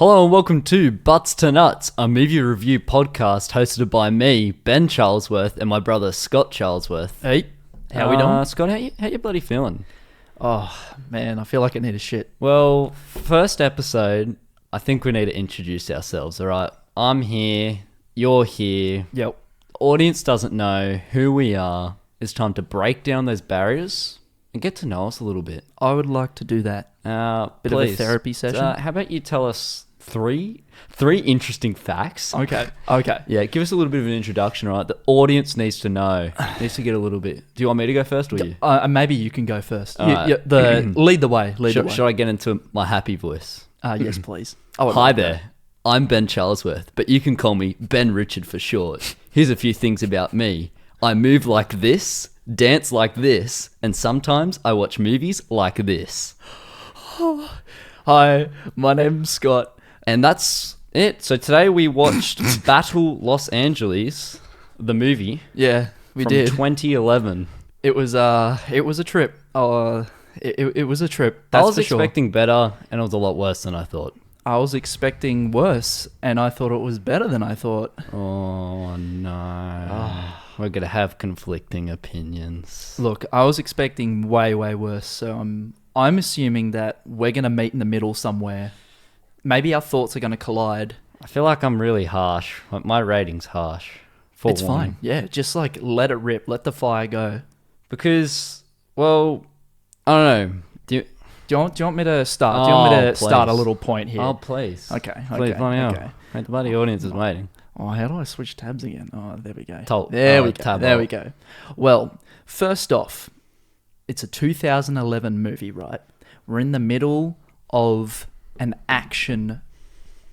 Hello and welcome to Butts to Nuts, a movie review podcast hosted by me, Ben Charlesworth, and my brother Scott Charlesworth. Hey, how we doing? Scott, how you bloody feeling? Oh, man, I feel like I need a shit. Well, first episode, I think we need to introduce ourselves, alright? I'm here, you're here. Yep. Audience doesn't know who we are. It's time to break down those barriers and get to know us a little bit. I would like to do that. Bit Please. of a therapy session. How about you tell us three interesting facts? Okay. Yeah, give us a little bit of an introduction, right? The audience needs to know. Needs to get a little bit. Do you want me to go first or you? Maybe you can go first. Right. Lead the way. Should I get into my happy voice? Yes, please. Hi there. I'm Ben Charlesworth, but you can call me Ben Richard for short. Here's a few things about me. I move like this, dance like this, and sometimes I watch movies like this. Hi, my name's Scott. And that's it. So today we watched Battle Los Angeles, the movie. Yeah, we from did. 2011. It was a trip. It was a trip. That's I was for sure. expecting better, and it was a lot worse than I thought. I was expecting worse, and I thought it was better than I thought. Oh no. We're going to have conflicting opinions. Look, I was expecting way worse, so I'm assuming that we're going to meet in the middle somewhere. Maybe our thoughts are going to collide. I feel like I'm really harsh. Like, my rating's harsh. It's fine. Yeah, just like let it rip. Let the fire go. Because, well, I don't know. Do you want me to start? Do you want me to start a little point here? Oh, please. Okay. Please, bloody hell. Okay. Mate, the bloody audience is waiting. Oh, how do I switch tabs again? Oh, there we go. Tab There we go. Well, first off, it's a 2011 movie, right? We're in the middle of an action,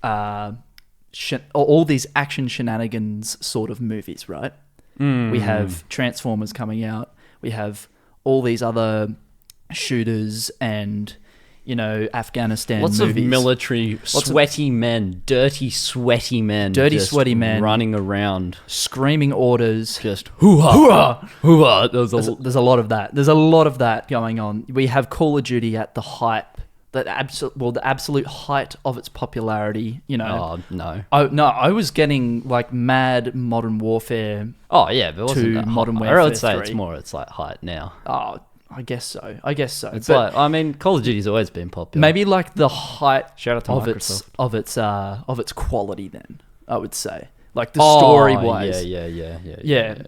all these action shenanigans sort of movies, right? We have Transformers coming out. We have all these other shooters and, Afghanistan Lots movies. of military, sweaty men, dirty, sweaty men. Sweaty men. Running around. Screaming orders. Just, hoo-ha, hoo-ha. There's a lot of that. There's a lot of that going on. We have Call of Duty at the height, the absolute height of its popularity, Oh, no. I was getting like mad Modern Warfare. Oh, yeah, but it wasn't to that Modern high. Warfare I would say 3. it's like height now. Oh, I guess so. It's but, Call of Duty's always been popular. Maybe like the height Shout out to Microsoft. of its quality then, I would say. Like the story-wise. Yeah.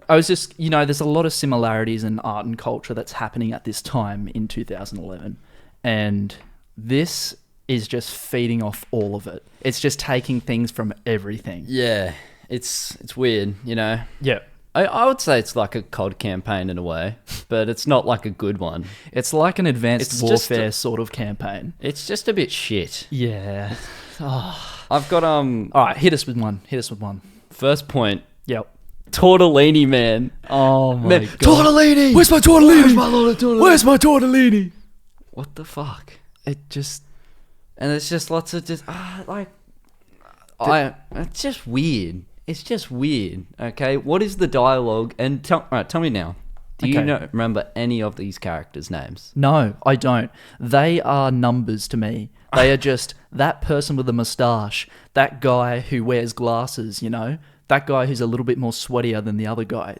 I was just, there's a lot of similarities in art and culture that's happening at this time in 2011. And this is just feeding off all of it. It's just taking things from everything. Yeah. It's weird, Yeah. I would say it's like a COD campaign in a way, but it's not like a good one. It's like an advanced It's warfare sort of campaign. It's just a bit shit. Yeah. I've got All right, hit us with one. First point. Yep. Tortellini, man. Oh my god. Tortellini! Where's my tortellini? Where's my tortellini? What the fuck? It just... And it's just lots of just it's just weird. It's just weird. Okay, what is the dialogue? And tell me now. Do you remember any of these characters' names? No, I don't. They are numbers to me. They are just that person with a moustache, that guy who wears glasses, that guy who's a little bit more sweatier than the other guy.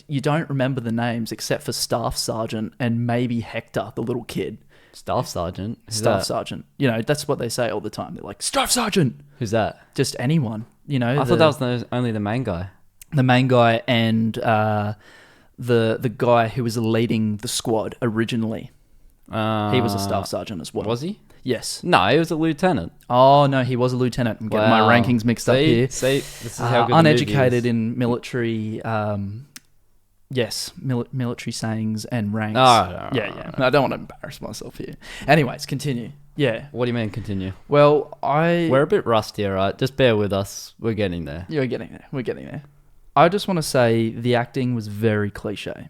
You don't remember the names except for Staff Sergeant and maybe Hector, the little kid. Staff Sergeant? Sergeant. That's what they say all the time. They're like, Staff Sergeant! Who's that? Just anyone. I thought that was only the main guy. The main guy and the guy who was leading the squad originally. He was a Staff Sergeant as well. Was he? Yes. No, he was a lieutenant. Oh, no, he was a lieutenant. I'm getting my rankings mixed up here. See, this is how good uneducated in military... military sayings and ranks. Yeah. I don't want to embarrass myself here. Anyways, continue. Yeah. What do you mean continue? Well, we're a bit rusty, all right? Just bear with us. We're getting there. You're getting there. We're getting there. I just want to say the acting was very cliche.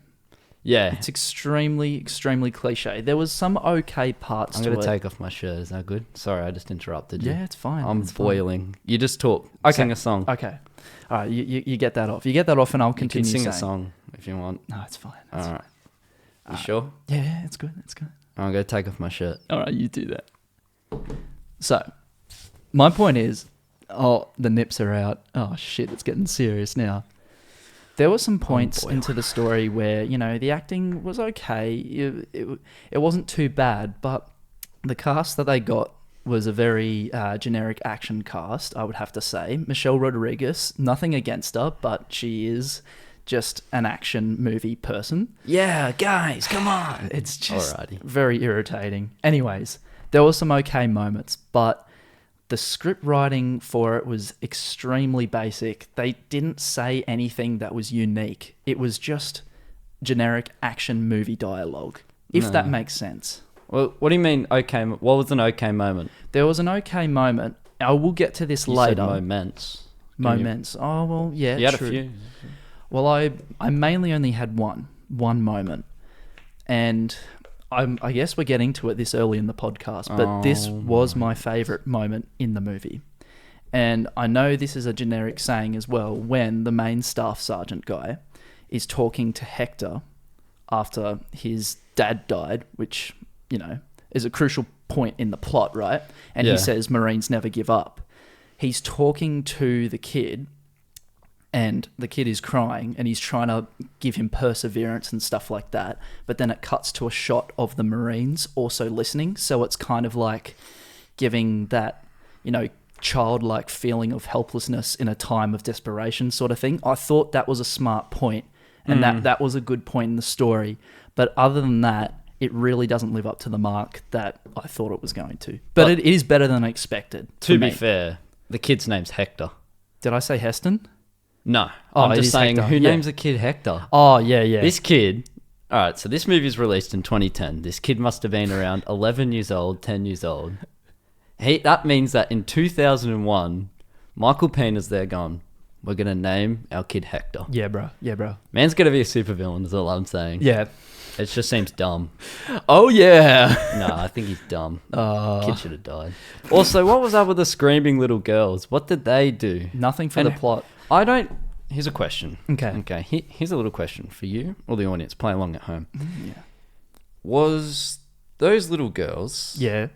Yeah. It's extremely cliche. There was some okay parts to it. I'm going to take off my shirt. Is that good? Sorry, I just interrupted you. Yeah, it's fine. I'm boiling. You just talk. Okay. Sing a song. Okay. All right, you get that off. You get that off and I'll continue You can sing saying. a song if you want. No, it's fine. All right. You sure? Yeah, it's good. I'm going to take off my shirt. All right, you do that. So, My point is, the nips are out. Oh shit, it's getting serious now. There were some points into the story where, you know, the acting was okay. It wasn't too bad, but the cast that they got was a very generic action cast, I would have to say. Michelle Rodriguez, nothing against her, but she is just an action movie person. Yeah, guys, come on. It's just Alrighty. very irritating. Anyways, there were some okay moments, but the script writing for it was extremely basic. They didn't say anything that was unique. It was just generic action movie dialogue, if that makes sense. Well, what do you mean, okay? What was an okay moment? There was an okay moment. I will get to this You later. said moments. Moments. Oh, well, yeah, You had true. a few. Well, I mainly only had one moment. And I guess we're getting to it this early in the podcast, but this was my favourite moment in the movie. And I know this is a generic saying as well, when the main staff sergeant guy is talking to Hector after his dad died, which, you know, is a crucial point in the plot, right? And Yeah. he says Marines never give up. He's talking to the kid, and the kid is crying, and he's trying to give him perseverance and stuff like that. But then it cuts to a shot of the Marines also listening. So it's kind of like giving that, you know, childlike feeling of helplessness in a time of desperation sort of thing. I thought that was a smart point, and that was a good point in the story. But other than that, it really doesn't live up to the mark that I thought it was going to. But it is better than I expected. To be me. fair, the kid's name's Hector. Did I say Heston? No, Oh, I'm it just is saying, Hector, who yeah. names a kid Hector? Oh, yeah, yeah. This kid... All right, so this movie was released in 2010. This kid must have been around 11 years old, 10 years old. That means that in 2001, Michael Pena's there going, we're going to name our kid Hector. Yeah, bro. Yeah, bro. Man's going to be a supervillain is all I'm saying. Yeah. It just seems dumb. Oh, yeah. No, I think he's dumb. Kid should have died. Also, what was up with the screaming little girls? What did they do? Nothing for And the plot. I don't... Here's a question. Okay. Here's a little question for you or the audience. Play along at home. Yeah. Was those little girls Yeah.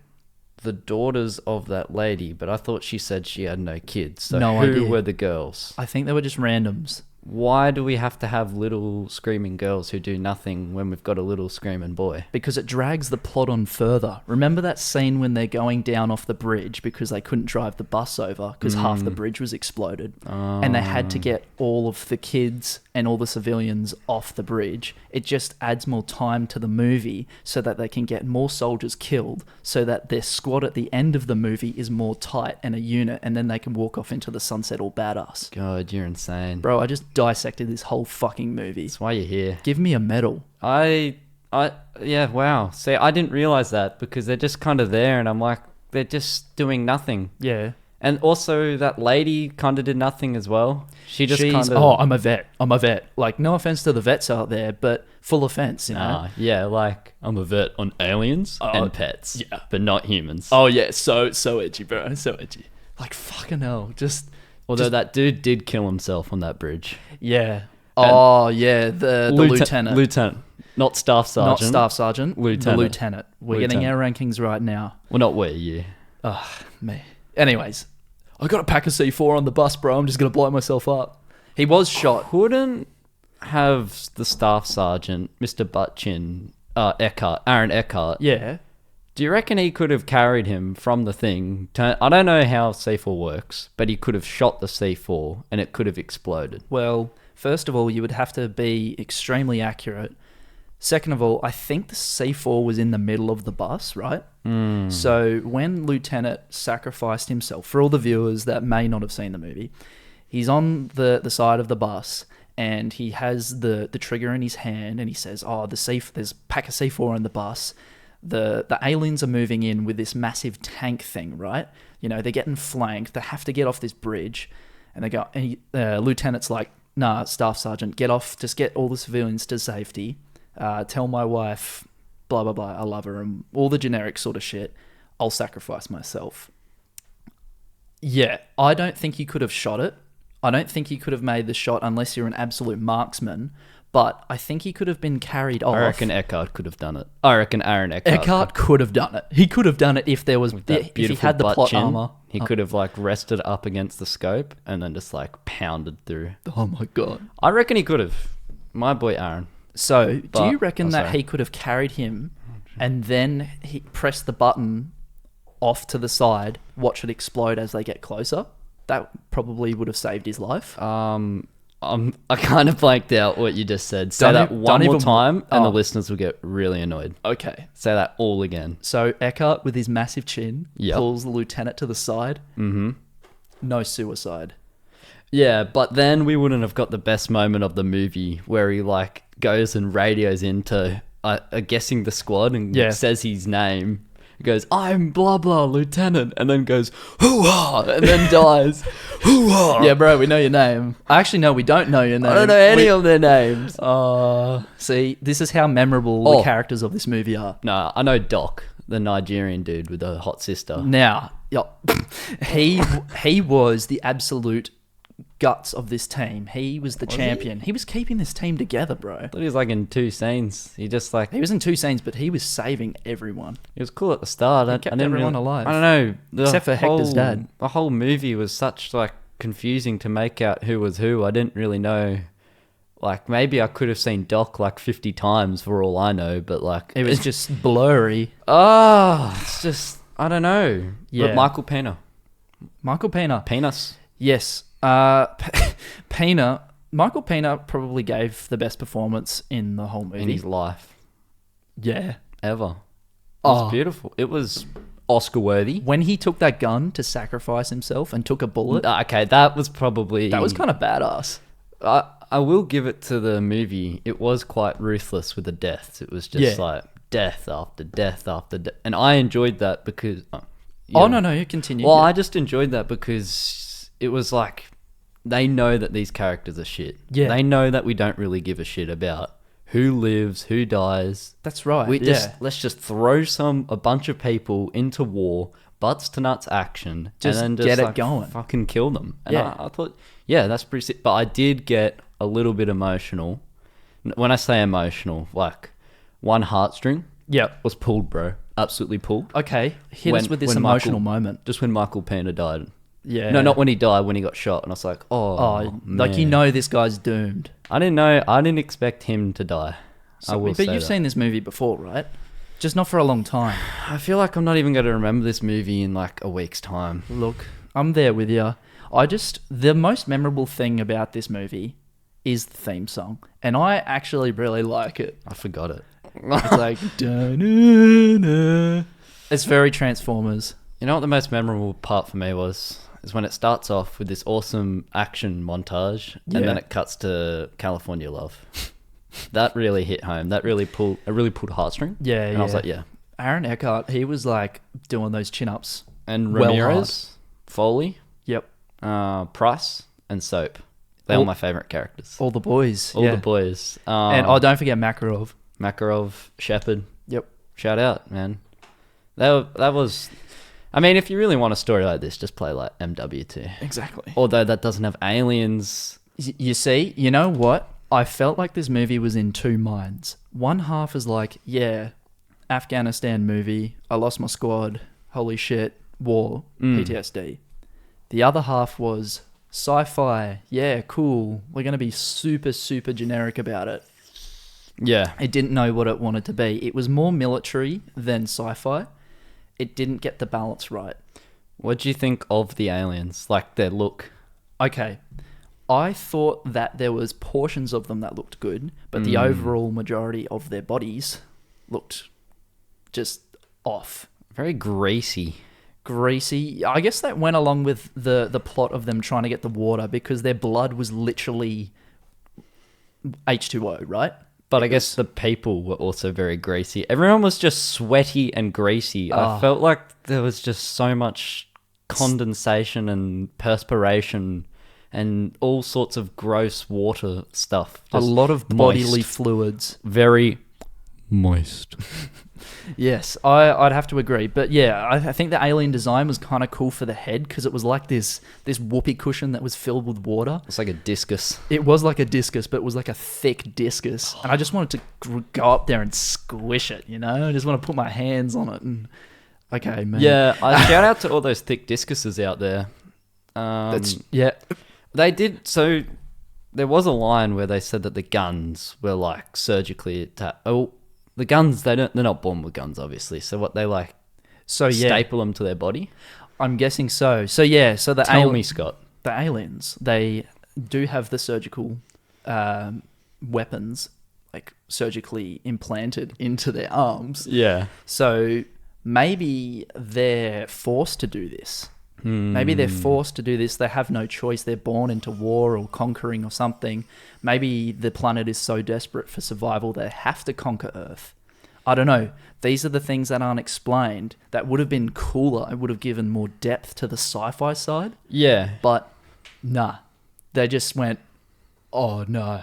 the daughters of that lady? But I thought she said she had no kids. So No who idea. were the girls? I think they were just randoms. Why do we have to have little screaming girls who do nothing when we've got a little screaming boy? Because it drags the plot on further. Remember that scene when they're going down off the bridge because they couldn't drive the bus over because half the bridge was exploded, and they had to get all of the kids and all the civilians off the bridge. It just adds more time to the movie so that they can get more soldiers killed, so that their squad at the end of the movie is more tight and a unit, and then they can walk off into the sunset all badass. God, you're insane. Bro, I just dissected this whole fucking movie. That's why you're here. Give me a medal. Yeah, wow. See, I didn't realize that because they're just kind of there and I'm like, they're just doing nothing. Yeah. And also that lady kind of did nothing as well. She just kind of... Oh, I'm a vet. Like, no offense to the vets out there, but full offense, you know? Yeah, like, I'm a vet on aliens and pets. yeah. But not humans. Oh, yeah, so edgy, bro. So edgy. Like, fucking hell. Although that dude did kill himself on that bridge. Yeah. Oh, yeah, the lieutenant. Lieutenant. Not staff sergeant. Not staff sergeant. Lieutenant. The lieutenant. We're getting our rankings right now. Well, not we, you. Oh, me. Anyways, I got a pack of C4 on the bus, bro. I'm just going to blow myself up. He was shot. Couldn't have the staff sergeant, Mr. Butchin, Aaron Eckhart. Yeah. Do you reckon he could have carried him from the thing? I don't know how C4 works, but he could have shot the C4 and it could have exploded. Well, first of all, you would have to be extremely accurate. Second of all, I think the C4 was in the middle of the bus, right? So when Lieutenant sacrificed himself, for all the viewers that may not have seen the movie, he's on the side of the bus and he has the trigger in his hand and he says, there's a pack of C4 on the bus. The aliens are moving in with this massive tank thing, right? You know, they're getting flanked. They have to get off this bridge. And they go, and Lieutenant's like, nah, Staff Sergeant, get off. Just get all the civilians to safety. Tell my wife, blah, blah, blah, I love her, and all the generic sort of shit. I'll sacrifice myself. Yeah, I don't think you could have shot it. I don't think you could have made the shot unless you're an absolute marksman. but I think he could have been carried off. I reckon Eckhart could have done it. I reckon Aaron Eckhart could have done it. He could have done it if there was if he had the butt plot chin. armor. He could have like rested up against the scope and then just like pounded through. Oh my god! I reckon he could have. My boy Aaron. So, do But- you reckon that sorry. he could have carried him and then he pressed the button off to the side, watch it explode as they get closer? That probably would have saved his life. I kind of blanked out what you just said. Say Don't that e- one don't more even- time, and the Oh. listeners will get really annoyed. Okay. Say that all again. So Eckhart, with his massive chin, Yep. pulls the lieutenant to the side. Mm-hmm. No suicide. Yeah, but then we wouldn't have got the best moment of the movie where he like goes and radios into guessing the squad and Yeah. says his name. He goes, "I'm blah blah lieutenant," and then goes, "Hoo-ha!" and then dies. Hoo-ha! Yeah, bro, we know your name. Actually, no, we don't know your name. I don't know any of their names. See, this is how memorable the characters of this movie are. No, I know Doc, the Nigerian dude with the hot sister. Now, he was the absolute guts of this team. He was the champion. He was keeping this team together, bro. I thought he was like in 2 scenes. He just like He was in 2 scenes, but he was saving everyone. He was cool at the start. I kept didn't everyone really, alive. I don't know. Except for Hector's dad. The whole movie was such like confusing to make out who was who. I didn't really know. Like maybe I could have seen Doc like 50 times for all I know, but like It was just blurry. it's just I don't know. Yeah. But Michael Pena, Michael Pena. penis Yes. Pena. Michael Pena probably gave the best performance in the whole movie. in his life Yeah. ever. It was Oh. beautiful. It was Oscar worthy. When he took that gun to sacrifice himself and took a bullet, Okay, that was probably that was kind of badass. I will give it to the movie. It was quite ruthless with the deaths. It was just Yeah. like death after death after death. And I enjoyed that because... Oh, no, you continue. Well, Yeah. I just enjoyed that because it was like... They know that these characters are shit. Yeah. They know that we don't really give a shit about who lives, who dies. That's right. Let's just throw a bunch of people into war, butts to nuts action, Just and then get it like, going. fucking kill them. And Yeah. I thought, yeah, that's pretty sick. But I did get a little bit emotional. When I say emotional, like one heartstring Yep. was pulled, bro. Absolutely pulled. Okay. Hit us When- with this when emotional Michael- moment. Just when Michael Pena died. Yeah. No, not when he died, when he got shot. And I was like, Oh, like you man. know this guy's doomed. I didn't expect him to die. I will but say you've that. seen this movie before, right? Just not for a long time. I feel like I'm not even going to remember this movie in like a week's time. Look, I'm there with you. The most memorable thing about this movie is the theme song. And I actually really like it. I forgot it. It's like, da-na-na. It's very Transformers. You know what the most memorable part for me was? Is when it starts off with this awesome action montage Yeah. and then it cuts to California Love. That really hit home. It really pulled heartstring. Yeah, And I was like, yeah. Aaron Eckhart, he was like doing those chin-ups. And Well Ramirez, Foley, Yep. Price, and Soap. They're all my favorite characters. All the boys. All yeah. the boys. And don't forget Makarov. Makarov, Shepard. Yep. Shout out, man. That was... I mean, if you really want a story like this, just play like MW2. Exactly. Although that doesn't have aliens. You see, you know what? I felt like this movie was in 2 minds. One half is like, yeah, Afghanistan movie. I lost my squad. Holy shit. War. PTSD. The other half was sci-fi. Yeah, cool. We're going to be super, super generic about it. Yeah. It didn't know what it wanted to be. It was more military than sci-fi. It didn't get the balance right. What do you think of the aliens? Like their look? Okay. I thought that there was portions of them that looked good, but the overall majority of their bodies looked just off. Very greasy. Greasy. I guess that went along with the plot of them trying to get the water because their blood was literally H2O, right? But I guess the people were also very greasy. Everyone was just sweaty and greasy. I felt like there was just so much condensation and perspiration and all sorts of gross water stuff. A Just lot of moist. bodily fluids. Very moist. Yes, I'd have to agree. But yeah, I think the alien design was kind of cool for the head because it was like this whoopee cushion that was filled with water. It's like a discus. It was like a discus, but it was like a thick discus. And I just wanted to go up there and squish it, you know? I just want to put my hands on it and... Okay, man. Yeah, shout out to all those thick discuses out there. Yeah. They did... So, there was a line where they said that the guns were, like, surgically attacked. Oh, the guns, they're not born with guns, obviously. So, what, they, like, staple them to their body? I'm guessing so. So, yeah. So, Tell me, Scott. The aliens, they do have the surgical weapons, like, surgically implanted into their arms. Yeah. So... Maybe they're forced to do this. Maybe they're forced to do this. They have no choice. They're born into war or conquering or something. Maybe the planet is so desperate for survival they have to conquer Earth. I don't know. These are the things that aren't explained. That would have been cooler. It would have given more depth to the sci-fi side. Yeah. But nah. They just went, oh, no.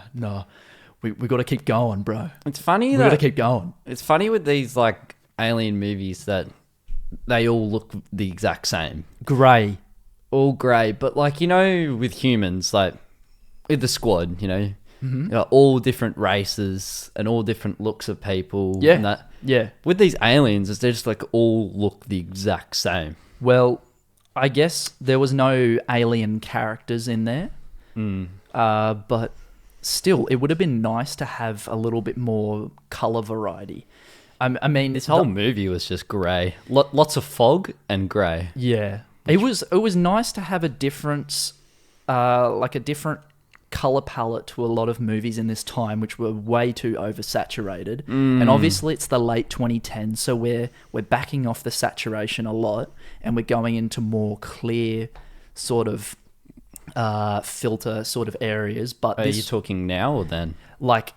We got to keep going, bro. It's funny We got to keep going. It's funny with these, like, alien movies that they all look the exact same. Grey. All grey. But, like, you know, with humans, like, with the Squad, you know, you know, all different races and all different looks of people. Yeah. And that. Yeah. With these aliens, it's just, like, all look the exact same. Well, I guess there was no alien characters in there. But still, it would have been nice to have a little bit more colour variety. I mean, This whole movie was just grey. Lots of fog and grey. Yeah, it was nice to have a difference, like a different color palette to a lot of movies in this time, which were way too oversaturated. And obviously, it's the late 2010s, so we're backing off the saturation a lot, and we're going into more clear sort of filter sort of areas. But Are you talking now or then? Like.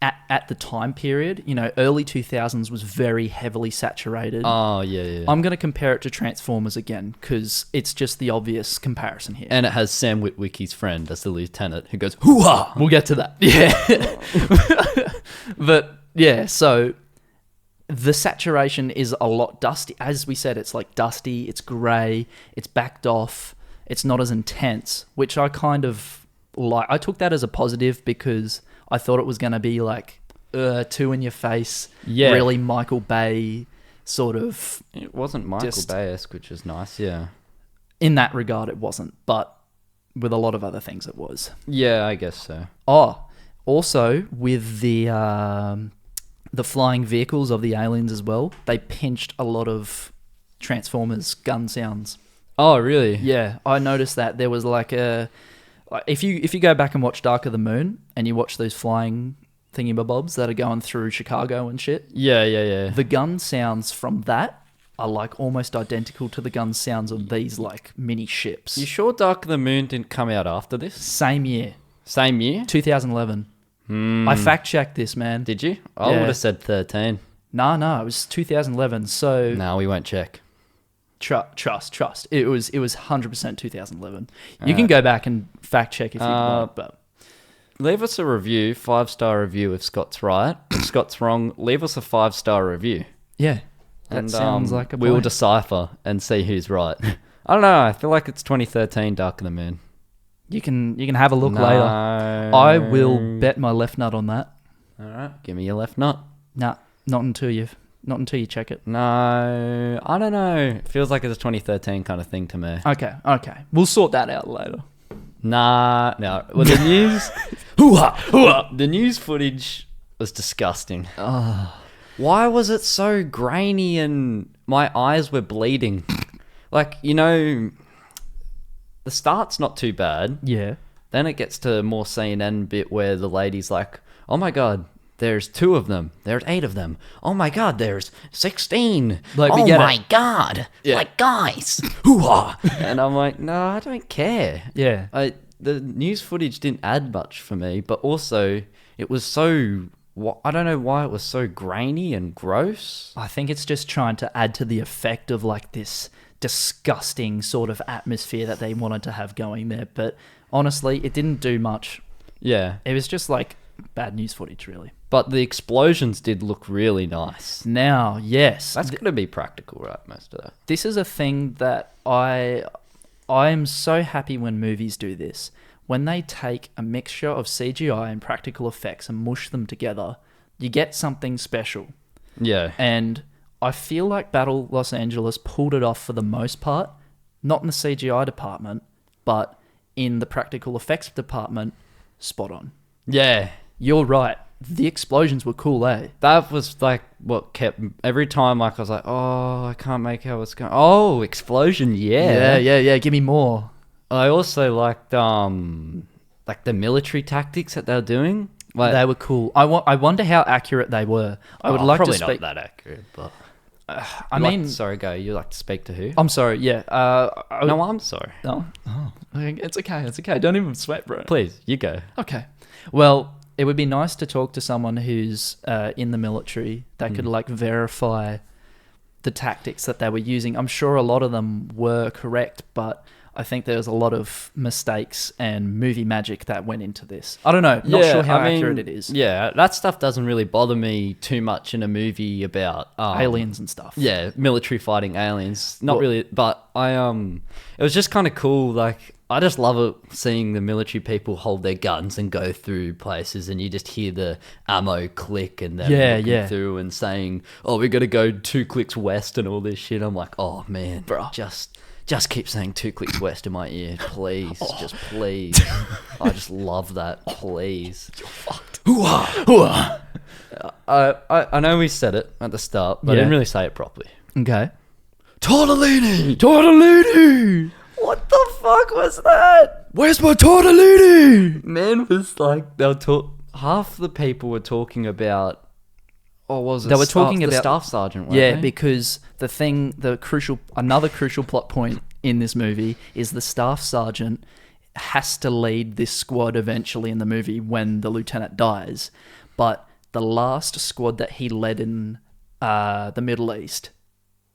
At the time period, you know, early 2000s was very heavily saturated. Oh, yeah. I'm going to compare it to Transformers again because it's just the obvious comparison here. And it has Sam Witwicky's friend as the lieutenant who goes, hoo-ha! We'll get to that. Yeah. But, yeah, so the saturation is a lot dusty. As we said, it's like dusty, it's grey, it's backed off, it's not as intense, which I kind of like. I took that as a positive because... I thought it was going to be like too in your face, really Michael Bay sort of. It wasn't Michael Bay-esque, which is nice, yeah. In that regard, it wasn't, but with a lot of other things, it was. Yeah, I guess so. Oh, also with the flying vehicles of the aliens as well, they pinched a lot of Transformers gun sounds. Oh, really? Yeah, I noticed that there was like a. If you go back and watch Dark of the Moon and you watch those flying thingy-bobs that are going through Chicago and shit. Yeah. The gun sounds from that are like almost identical to the gun sounds of these like mini ships. You sure Dark of the Moon didn't come out after this? Same year. Same year? 2011. I fact-checked this, man. Did you? I Yeah. would have said 13. No, it was 2011. So No, we won't check. trust. It was 100% 2011. You can go back and fact check if you want, but Leave us a review, 5-star review if Scott's right. If Scott's wrong, leave us a 5-star review. yeah, that And sounds like a we'll plan. decipher and see who's right. I don't know. I feel like it's 2013 Dark of the Moon. You can have a look No. later. I will bet my left nut on that. All right, give me your left nut. Nah, not until you check it. No, I don't know. It feels like it's a 2013 kind of thing to me. Okay. We'll sort that out later. Nah, no. Well, the news, hoo-ha. The news footage was disgusting. Why was it so grainy and my eyes were bleeding? Like, you know, the start's not too bad. Yeah. Then it gets to more CNN bit where the lady's like, oh my God, there's 2 of them. There's 8 of them. Oh my God, there's 16. Like, we oh get my it. God. Yeah. Like, guys. Hoo-ha. And I'm like, no, I don't care. Yeah. The news footage didn't add much for me, but also it was so... I don't know why it was so grainy and gross. I think it's just trying to add to the effect of like this disgusting sort of atmosphere that they wanted to have going there. But honestly, it didn't do much. Yeah. It was just like bad news footage, really. But the explosions did look really nice. Now, yes, That's going to be practical, right? Most of that. this is a thing that I'm so happy when movies do this. When they take a mixture of CGI and practical effects and mush them together, you get something special. Yeah. And I feel like Battle Los Angeles pulled it off for the most part, not in the CGI department, but in the practical effects department, spot on. Yeah. You're right. The explosions were cool, eh? That was like what kept every time. Like I was like, oh, I can't make out what's going. Oh, explosion! Yeah. Yeah. Give me more. I also liked like the military tactics that they're doing. Like, They were cool. I wonder how accurate they were. I would like to probably speak. not that accurate, but I mean, sorry, go. You like to speak to who? I'm sorry. Yeah. No, I'm sorry. Oh, it's okay. It's okay. Don't even sweat, bro. Please, you go. Okay. Well, it would be nice to talk to someone who's in the military that could like verify the tactics that they were using. I'm sure a lot of them were correct, but I think there's a lot of mistakes and movie magic that went into this. I don't know. Not sure how accurate it is. Yeah, that stuff doesn't really bother me too much in a movie about Aliens and stuff. Yeah, military fighting aliens. Not really, but it was just kind of cool. Like, I just love it seeing the military people hold their guns and go through places, and you just hear the ammo click and them looking through and saying, "Oh, we got to go 2 clicks west" and all this shit. I'm like, oh man, Bruh. Just keep saying 2 clicks west in my ear, please. Just please. I just love that, please. You're fucked. Hoo-ha! I know we said it at the start, but I didn't really say it properly. Okay. Tortellini! Tortellini! What the fuck was that? Where's my tortellini? Man was like, half the people were talking about, or was it They were talking the about staff sergeant, weren't they? because another crucial plot point in this movie is the staff sergeant has to lead this squad eventually in the movie when the lieutenant dies. But the last squad that he led in the Middle East,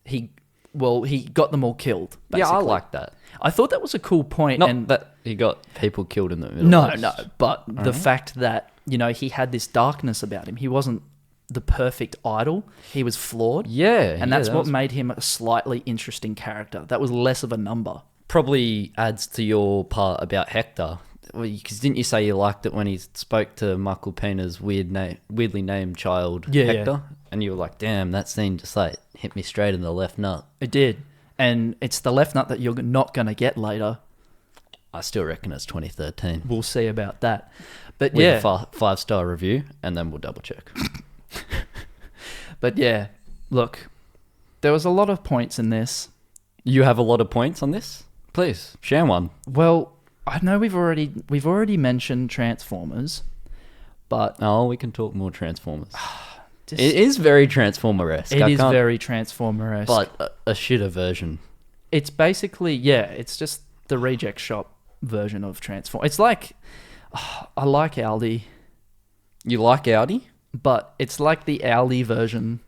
he got them all killed, basically. Yeah, I like that. I thought that was a cool point. Not that he got people killed in the Middle East. No, but the fact that, he had this darkness about him. He wasn't the perfect idol. He was flawed. Yeah. And that's what made him a slightly interesting character. That was less of a number. Probably adds to your part about Hector. Because didn't you say you liked it when he spoke to Michael Pena's weirdly named child, Hector? Yeah. And you were like, damn, that scene just like hit me straight in the left nut. It did. And it's the left nut that you're not going to get later. I still reckon it's 2013. We'll see about that. But With a 5-star review, and then we'll double check. But yeah, look, there was a lot of points in this. You have a lot of points on this? Please, share one. Well, I know we've already mentioned Transformers, but we can talk more Transformers. It is very Transformer-esque. It is very Transformer-esque. But a shitter version. It's basically, it's just the reject shop version of Transform. It's like, I like Aldi. You like Audi? But it's like the Aldi version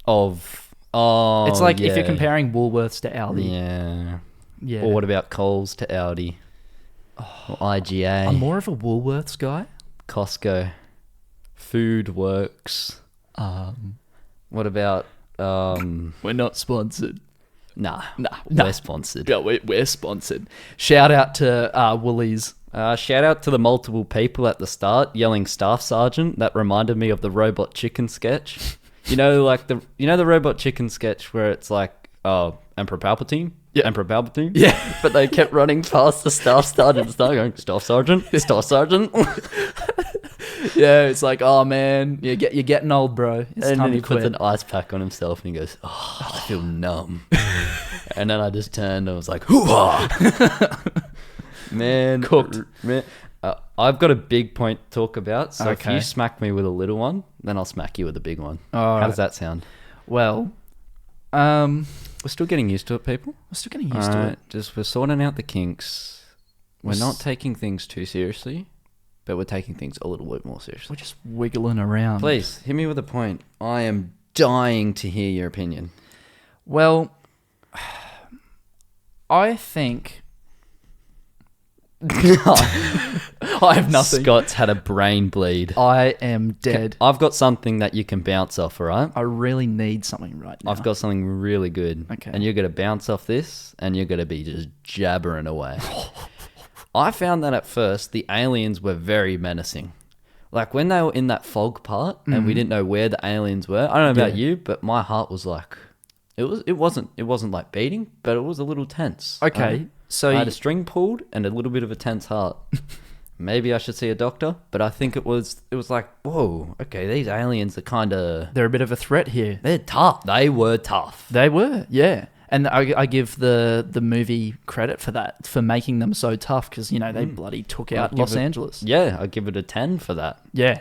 of... it's like if you're comparing Woolworths to Aldi. Yeah. Yeah. Or what about Coles to Aldi? Or IGA? I'm more of a Woolworths guy. Costco. Food Works. What about... We're not sponsored. Nah. We're sponsored. Yeah, we're sponsored. Shout out to Woolies. Shout out to the multiple people at the start yelling Staff Sergeant. That reminded me of the Robot Chicken sketch. Like the Robot Chicken sketch where it's like, Emperor Palpatine? Yeah. Emperor Palpatine? Yeah. But they kept running past the Staff Sergeant, going, Staff Sergeant? Staff Sergeant? Yeah, it's like, oh man, you're getting old, bro. It's and time then he to quit. puts an ice pack on himself and he goes, I feel numb. And then I just turned and was like, hoo-ha! Man. Cooked. Man, I've got a big point to talk about. So if you smack me with a little one, then I'll smack you with a big one. All How does that sound? Well, we're still getting used to it, people. We're still getting used to it. We're sorting out the kinks. We're not taking things too seriously, but we're taking things a little bit more seriously. We're just wiggling around. Please, hit me with a point. I am dying to hear your opinion. Well, I think... I have nothing. Scott's had a brain bleed. I am dead. I've got something that you can bounce off, all right? I really need something right now. I've got something really good. Okay. And you're going to bounce off this, and you're going to be just jabbering away. I found that at first, the aliens were very menacing. Like, when they were in that fog part, and we didn't know where the aliens were, I don't know about you, but my heart was like... It wasn't like beating, but it was a little tense. Okay, so I had a string pulled and a little bit of a tense heart. Maybe I should see a doctor, but I think it was like, whoa, okay, these aliens are kind of... They're a bit of a threat here. They're tough. They were tough. They were, yeah. And I give the movie credit for that, for making them so tough, because, you know, they bloody took out Los Angeles. Yeah, I give it a 10 for that. Yeah.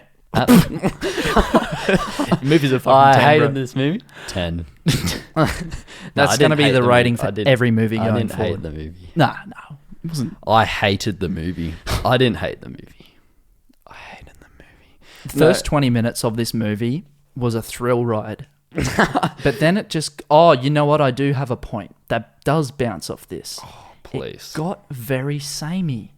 Movies are fucking 10, I hated bro. this movie. 10. That's going to be the rating for every movie going I didn't forward. hate the movie. Nah, no. It wasn't. I hated the movie. I didn't hate the movie. I hated the movie. The first 20 minutes of this movie was a thrill ride. But then it just... Oh, you know what? I do have a point. That does bounce off this. Oh, please. It got very samey.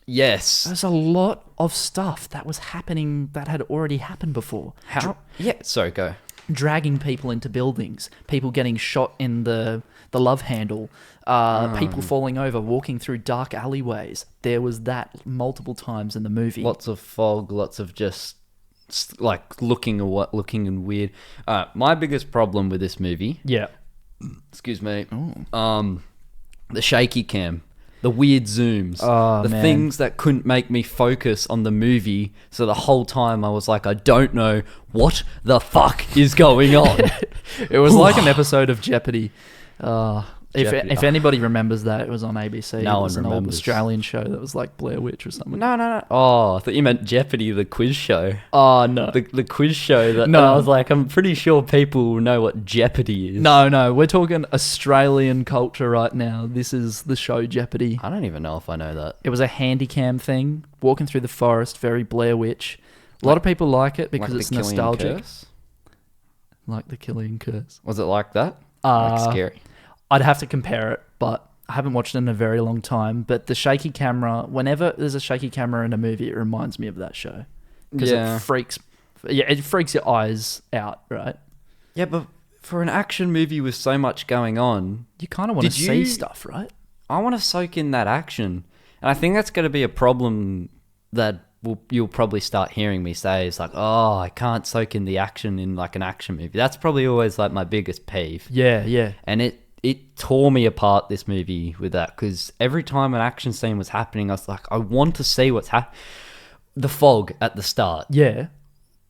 Yes. There's a lot of stuff that was happening that had already happened before. How? Yeah. Sorry, go. Dragging people into buildings, people getting shot in the love handle, people falling over, walking through dark alleyways. There was that multiple times in the movie. Lots of fog, lots of just like looking and weird. My biggest problem with this movie, Yeah. excuse me, the shaky cam. The weird zooms, the man. things that couldn't make me focus on the movie. So the whole time I was like, I don't know what the fuck is going on. It was like an episode of Jeopardy. Jeopardy. If anybody remembers that, it was on ABC. No It was one an old remembers. Australian show that was like Blair Witch or something. No. Oh, I thought you meant Jeopardy, the quiz show. Oh, no. The quiz show. That, No. and I was like, I'm pretty sure people will know what Jeopardy is. No. We're talking Australian culture right now. This is the show Jeopardy. I don't even know if I know that. It was a handy cam thing, walking through the forest, very Blair Witch. A lot of people like it because Like it's the Killing nostalgic. Curse? Like the Killing Curse. Was it like that? Like scary? I'd have to compare it, but I haven't watched it in a very long time. But the shaky camera, whenever there's a shaky camera in a movie, it reminds me of that show. Because Yeah. it freaks your eyes out, right? Yeah, but for an action movie with so much going on, You kind of want to Did see you- stuff, right? I want to soak in that action. And I think that's going to be a problem that you'll probably start hearing me say. It's like, oh, I can't soak in the action in like an action movie. That's probably always like my biggest peeve. Yeah. And it tore me apart, this movie, with that. Because every time an action scene was happening, I was like, I want to see what's happening. The fog at the start. Yeah.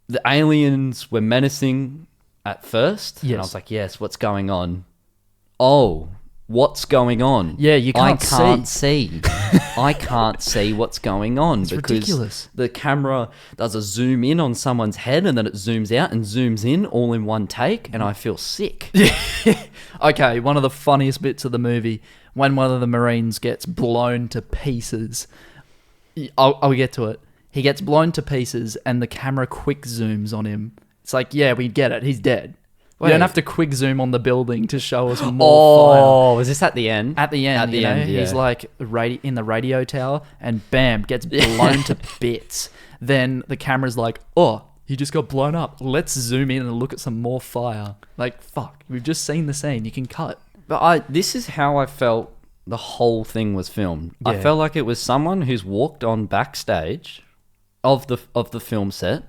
The aliens were menacing at first. And I Yes. was like, yes, what's going on? Oh, what's going on? Yeah, you can't see. I can't see what's going on. It's because ridiculous. the camera does a zoom in on someone's head and then it zooms out and zooms in all in one take, and I feel sick. Okay, one of the funniest bits of the movie, when one of the Marines gets blown to pieces. I'll get to it. He gets blown to pieces and the camera quick zooms on him. It's like, yeah, we get it. He's dead. We don't Wait. have to quick zoom on the building to show us more fire. Oh, was this at the end? At the end, At the end, yeah. he's like in the radio tower and bam, gets blown to bits. Then the camera's like, oh, he just got blown up. Let's zoom in and look at some more fire. Like, fuck, we've just seen the scene. You can cut. But this is how I felt the whole thing was filmed. I Yeah. felt like it was someone who's walked on backstage of the film set,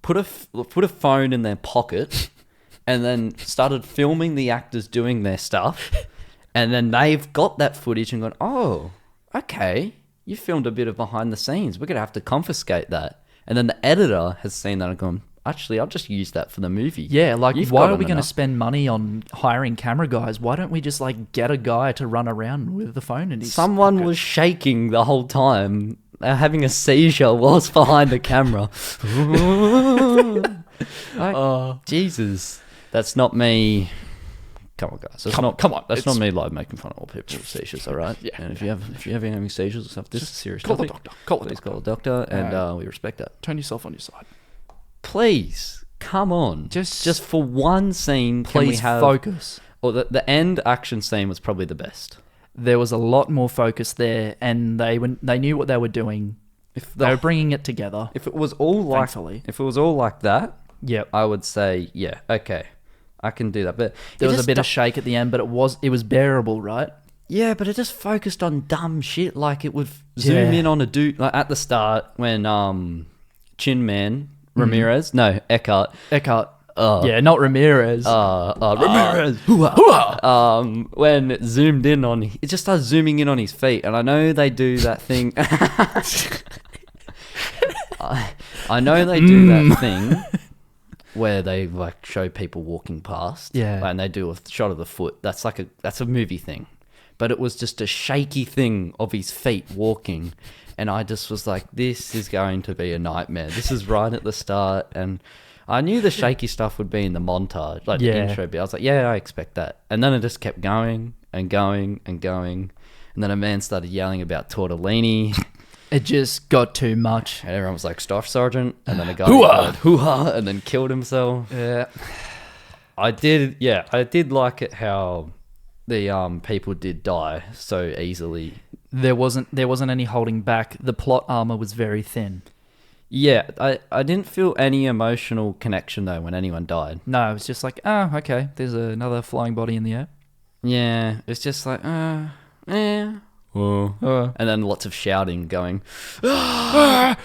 put a phone in their pocket, and then started filming the actors doing their stuff. And then they've got that footage and gone, oh, okay, you filmed a bit of behind the scenes. We're going to have to confiscate that. And then the editor has seen that and gone, actually, I'll just use that for the movie. Yeah, like, You've why got are we them going to enough. spend money on hiring camera guys? Why don't we just, like, get a guy to run around with the phone in his Someone pocket? was shaking the whole time, having a seizure whilst behind the camera. Jesus. That's not me. Come on, guys. Come on. That's It's- not me like making fun of all people with seizures, all right? Yeah. And if you're having seizures or stuff, this is serious Call the topic. doctor. Call the Please doctor. call a doctor, and we respect that. Turn yourself on your side. Please, come on. Just for one scene, can we Please have... focus. Or the end action scene was probably the best. There was a lot more focus there, and they knew what they were doing. If They were bringing it together. if it was all like Thankfully. if it was all like that, Yep. I would say yeah, okay, I can do that. But There it was a just bit of shake at the end, but it was bearable, right? yeah, but it just focused on dumb shit. Like it would zoom Yeah. in on a dude like at the start when Chin Man Ramirez, no Eckhart, Eckhart. Yeah, not Ramirez. Ramirez, when it zoomed in on, it just started zooming in on his feet, and I know they do that thing. I know they do that thing where they like show people walking past, Yeah. and they do a shot of the foot. That's a movie thing, but it was just a shaky thing of his feet walking, and I just was like, this is going to be a nightmare. This is right at the start, and I knew the shaky stuff would be in the montage, like the intro bit. I was like, yeah, I expect that. And then it just kept going and going and going. And then a man started yelling about tortellini. It just got too much. And everyone was like, Staff Sergeant. And then a guy Hoo-ha! yelled, hoo-ha, and then killed himself. Yeah. I did like it how the people did die so easily. There wasn't any holding back. The plot armor was very thin. Yeah, I didn't feel any emotional connection though when anyone died. No, it was just like, oh, okay, there's another flying body in the air. Yeah, it's just like, yeah. And then lots of shouting going. I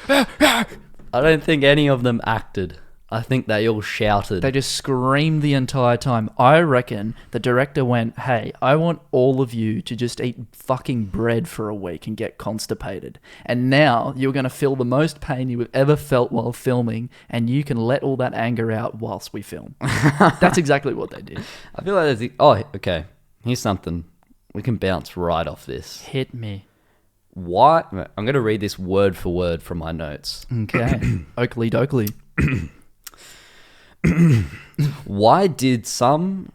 don't think any of them acted. I think they all shouted. They just screamed the entire time. I reckon the director went, hey, I want all of you to just eat fucking bread for a week and get constipated. And now you're going to feel the most pain you have ever felt while filming, and you can let all that anger out whilst we film. That's exactly what they did. I feel like okay. Here's something. We can bounce right off this. Hit me. Why? I'm going to read this word for word from my notes. Okay. Oakley dokley. Why did some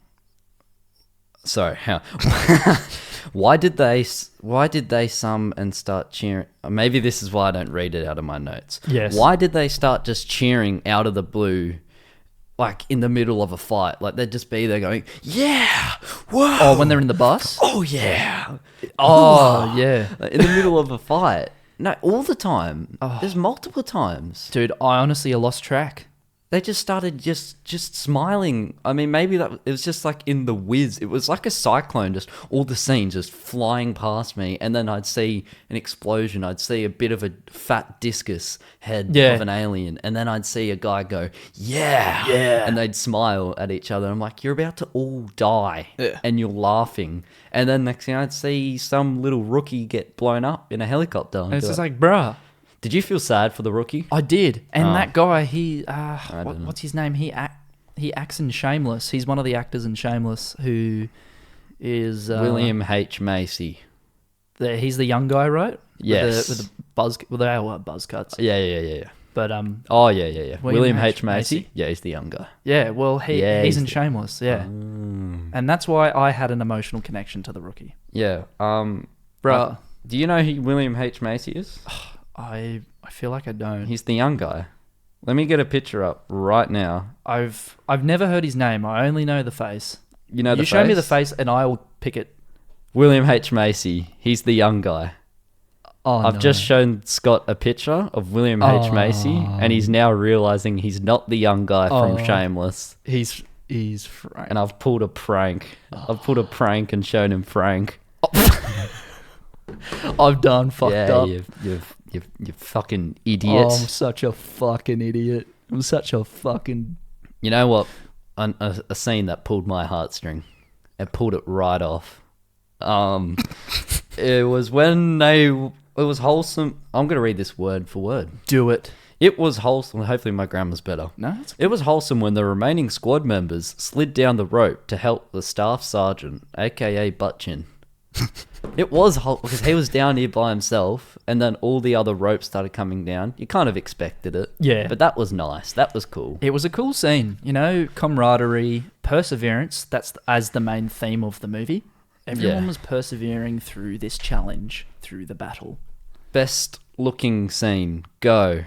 and start cheering? Maybe this is why I don't read it out of my notes. Yes. Why did they start just cheering out of the blue, like in the middle of a fight? Like they'd just be there going, yeah, whoa. Oh, when they're in the bus? Oh yeah. Oh, yeah. Like, in the middle of a fight. No, all the time. There's multiple times. Dude, I honestly lost track. They just started just smiling. I mean, maybe it was just like in The Wiz. It was like a cyclone, just all the scenes just flying past me. And then I'd see an explosion. I'd see a bit of a fat discus head of an alien. And then I'd see a guy go, yeah. And they'd smile at each other. I'm like, you're about to all die. Yeah. And you're laughing. And then next thing I'd see some little rookie get blown up in a helicopter. And it's just like, bruh. Did you feel sad for the rookie? I did. And that guy, he, don't know. what's his name? He acts in Shameless. He's one of the actors in Shameless who is... William H. Macy. He's the young guy, right? Yes. With the buzz... Well, they all have buzz cuts. Yeah. But, Oh, yeah. William H. Macy? Macy? Yeah, he's the young guy. yeah, well, he's in the- Shameless, yeah. And that's why I had an emotional connection to the rookie. Yeah. Bruh. Do you know who William H. Macy is? I feel like I don't. He's the young guy. Let me get a picture up right now. I've never heard his name. I only know the face. You know the You show me the face and I'll pick it. William H. Macy. He's the young guy. Oh, I've just shown Scott a picture of William H. Macy, and he's now realizing he's not the young guy from Shameless. He's Frank. And I've pulled a prank. I've pulled a prank and shown him Frank. I've done fucked up. You fucking idiot. Oh, I'm such a fucking idiot. I'm such a fucking... You know what? A scene that pulled my heartstring. It pulled it right off. It was when it was wholesome. I'm going to read this word for word. Do it. It was wholesome. Hopefully my grammar's better. No? It was wholesome when the remaining squad members slid down the rope to help the staff sergeant, aka Butchin. It was because he was down here by himself, and then all the other ropes started coming down. You kind of expected it. Yeah. But that was nice. That was cool. It was a cool scene. You know, camaraderie, perseverance. That's as the main theme of the movie. Everyone was persevering through this challenge, through the battle. Best looking scene. Go.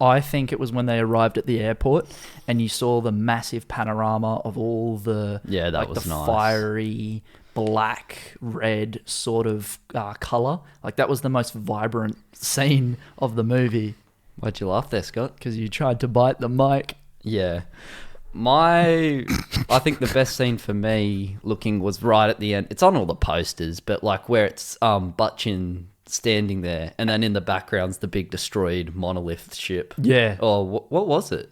I think it was when they arrived at the airport and you saw the massive panorama of all the Yeah, that was the nice. fiery black, red sort of color. Like that was the most vibrant scene of the movie. Why'd you laugh there, Scott? Because you tried to bite the mic. Yeah. I think the best scene for me looking was right at the end. It's on all the posters, but like where it's Butchin standing there, and then in the background's the big destroyed monolith ship. Yeah. Oh, what was it?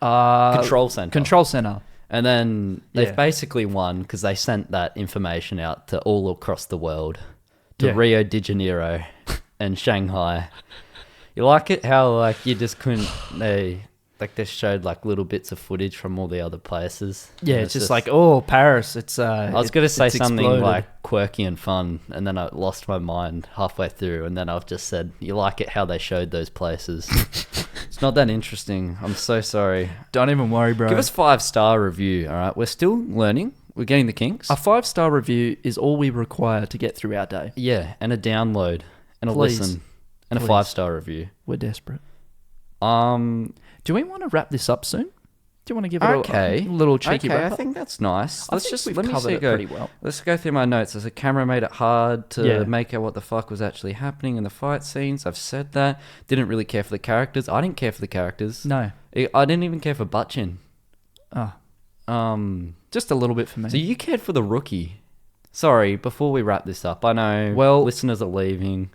Control center. Control center. And then they've basically won because they sent that information out to all across the world, to Rio de Janeiro and Shanghai. You like it how like you just couldn't they showed like little bits of footage from all the other places. Yeah, it's just like, oh, Paris. It's I was going to say something exploded. like quirky and fun, and then I lost my mind halfway through, and then I've just said, you like it how they showed those places. It's not that interesting. I'm so sorry. Don't even worry, bro. Give us 5-star review, all right? We're still learning. We're getting the kinks. A 5-star review is all we require to get through our day. Yeah, and a download, and Please. a listen, and Please. a 5-star review. We're desperate. Do we want to wrap this up soon? Do you want to give it a little cheeky wrap I up? think that's nice. I think we've covered it pretty well. Let's go through my notes. As a camera made it hard to make out what the fuck was actually happening in the fight scenes. I've said that. Didn't really care for the characters. I didn't care for the characters. No. I didn't even care for Butchin. Just a little bit for me. So you cared for the rookie. Sorry, before we wrap this up, I know listeners are leaving.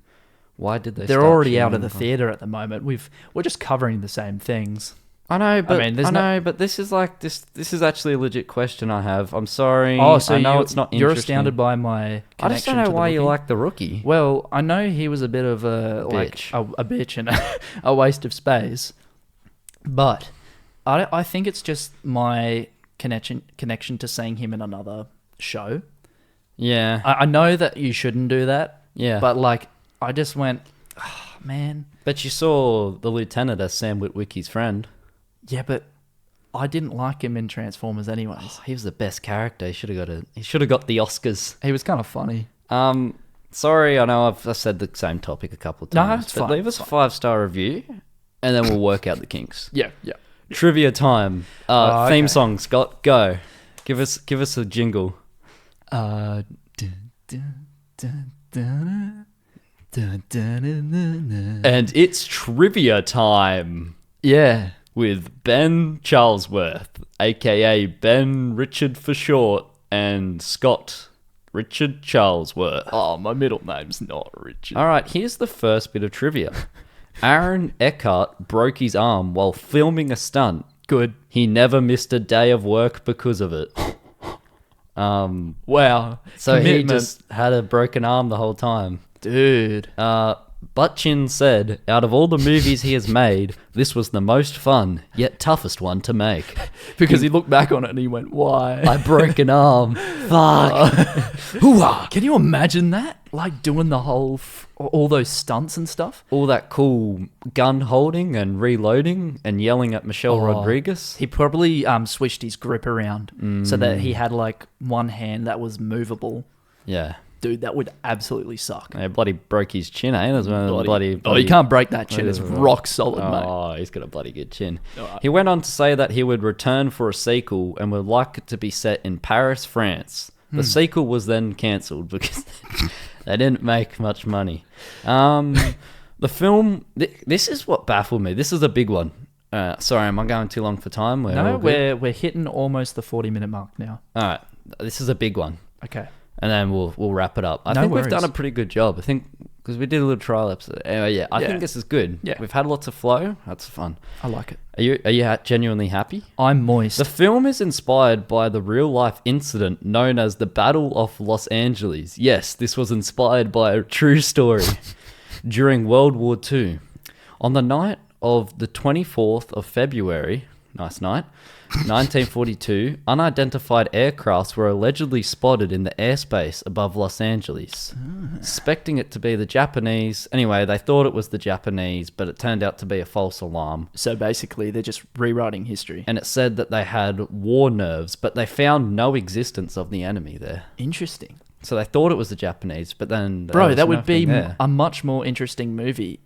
Why did they? They're already out of the theater at the moment. We're just covering the same things. I know, but but this is like this is actually a legit question I have. I'm sorry. Oh, so I know it's not you're interesting. astounded by my connection. I just don't know why you like the rookie. Well, I know he was a bit of a bitch and a waste of space, but I think it's just my connection to seeing him in another show. Yeah, I know that you shouldn't do that. Yeah, but like I just went, oh, man. But you saw the lieutenant as Sam Witwicky's friend. Yeah, but I didn't like him in Transformers anyways. Oh, he was the best character. He should have got the Oscars. He was kind of funny. Sorry, I know I've said the same topic a couple of times. No, it's but fine. Leave us a 5-star review, and then we'll work out the kinks. Yeah. Trivia time. Theme song, Scott. Go. Give us a jingle. And it's trivia time. Yeah. With Ben Charlesworth, aka Ben Richard for short, and Scott Richard Charlesworth. Oh, my middle name's not Richard. All right, here's the first bit of trivia. Aaron Eckhart broke his arm while filming a stunt. Good. He never missed a day of work because of it. Wow. So he just had a broken arm the whole time. Dude. Butchin said, out of all the movies he has made, this was the most fun, yet toughest one to make. Because he looked back on it and he went, why? I broke an arm. Fuck. Hoo-ha! Can you imagine that? Like doing the whole, all those stunts and stuff? All that cool gun holding and reloading and yelling at Michelle Rodriguez. He probably switched his grip around so that he had like one hand that was movable. Yeah. Dude, that would absolutely suck. Yeah, bloody broke his chin, eh? That's bloody. Oh, you can't break that chin. It's rock solid, mate. Oh, he's got a bloody good chin. He went on to say that he would return for a sequel and would like it to be set in Paris, France. The sequel was then cancelled because they didn't make much money. The film, this is what baffled me. This is a big one. Sorry, am I going too long for time? We're hitting almost the 40-minute mark now. All right, this is a big one. Okay. And then we'll wrap it up. I think we've done a pretty good job. I think because we did a little trial episode. Anyway, I think this is good. Yeah. We've had lots of flow. That's fun. I like it. Are you genuinely happy? I'm moist. The film is inspired by the real life incident known as the Battle of Los Angeles. Yes, this was inspired by a true story during World War II. On the night of the 24th of February, nice night, 1942, unidentified aircrafts were allegedly spotted in the airspace above Los Angeles. Suspecting it to be the Japanese. Anyway, they thought it was the Japanese, but it turned out to be a false alarm. So basically, they're just rewriting history. And it said that they had war nerves, but they found no existence of the enemy there. Interesting. So they thought it was the Japanese, but then... Bro, that would be a much more interesting movie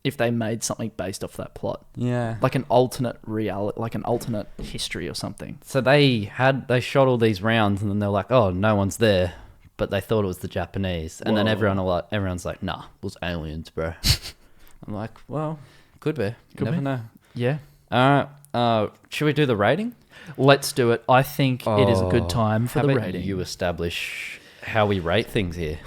if they made something based off that plot. Yeah. Like an alternate reality, like an alternate history or something. So they shot all these rounds and then they're like, oh, no one's there. but they thought it was the Japanese. And then Whoa. everyone's like, nah, it was aliens, bro. I'm like, well, could be. You never know. Yeah. All right. Should we do the rating? Let's do it. I think it is a good time for How the about rating. you establish how we rate things here?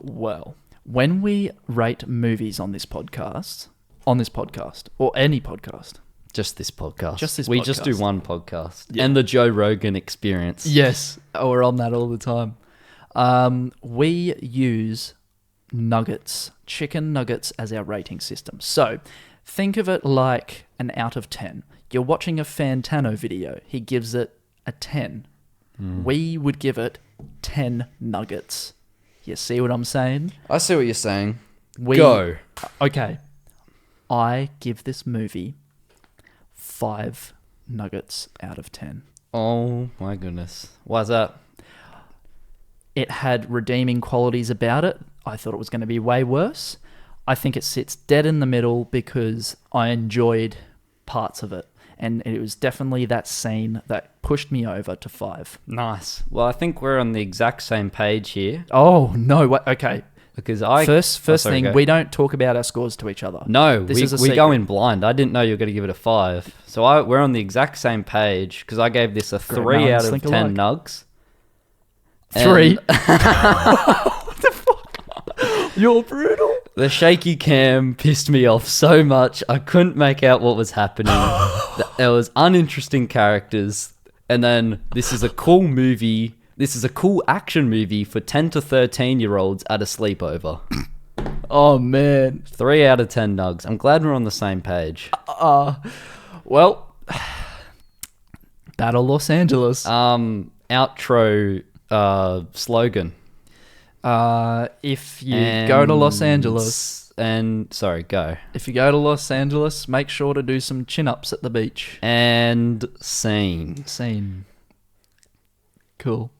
Well, when we rate movies on this podcast, or any podcast. Just this podcast. Just this We just do podcast. one podcast. Yeah. And the Joe Rogan experience. Yes, we're on that all the time. We use nuggets, chicken nuggets, as our rating system. So think of it like an out of 10. You're watching a Fantano video. He gives it a 10. We would give it 10 nuggets. You see what I'm saying? I see what you're saying. Go. Okay. I give this movie 5 nuggets out of 10. Oh my goodness. Why's that? It had redeeming qualities about it. I thought it was going to be way worse. I think it sits dead in the middle because I enjoyed parts of it. And it was definitely that scene that pushed me over to 5. Nice. Well, I think we're on the exact same page here. Oh, no. Wait, okay. Because First sorry, thing, go. we don't talk about our scores to each other. No, This we is a go secret. in blind. I didn't know you were going to give it a 5. So we're on the exact same page because I gave this a 3 minds out of think 10 alike. nugs. 3? And What the fuck? You're brutal. the shaky cam pissed me off so much. I couldn't make out what was happening. There was uninteresting characters. And then this is a cool movie. This is a cool action movie for 10 to 13-year-olds at a sleepover. Oh, man. 3 out of 10 nugs. I'm glad we're on the same page. Well, Battle Los Angeles. Outro slogan. If you go to Los Angeles, go. if you go to Los Angeles, make sure to do some chin-ups at the beach. And scene. Scene. Cool.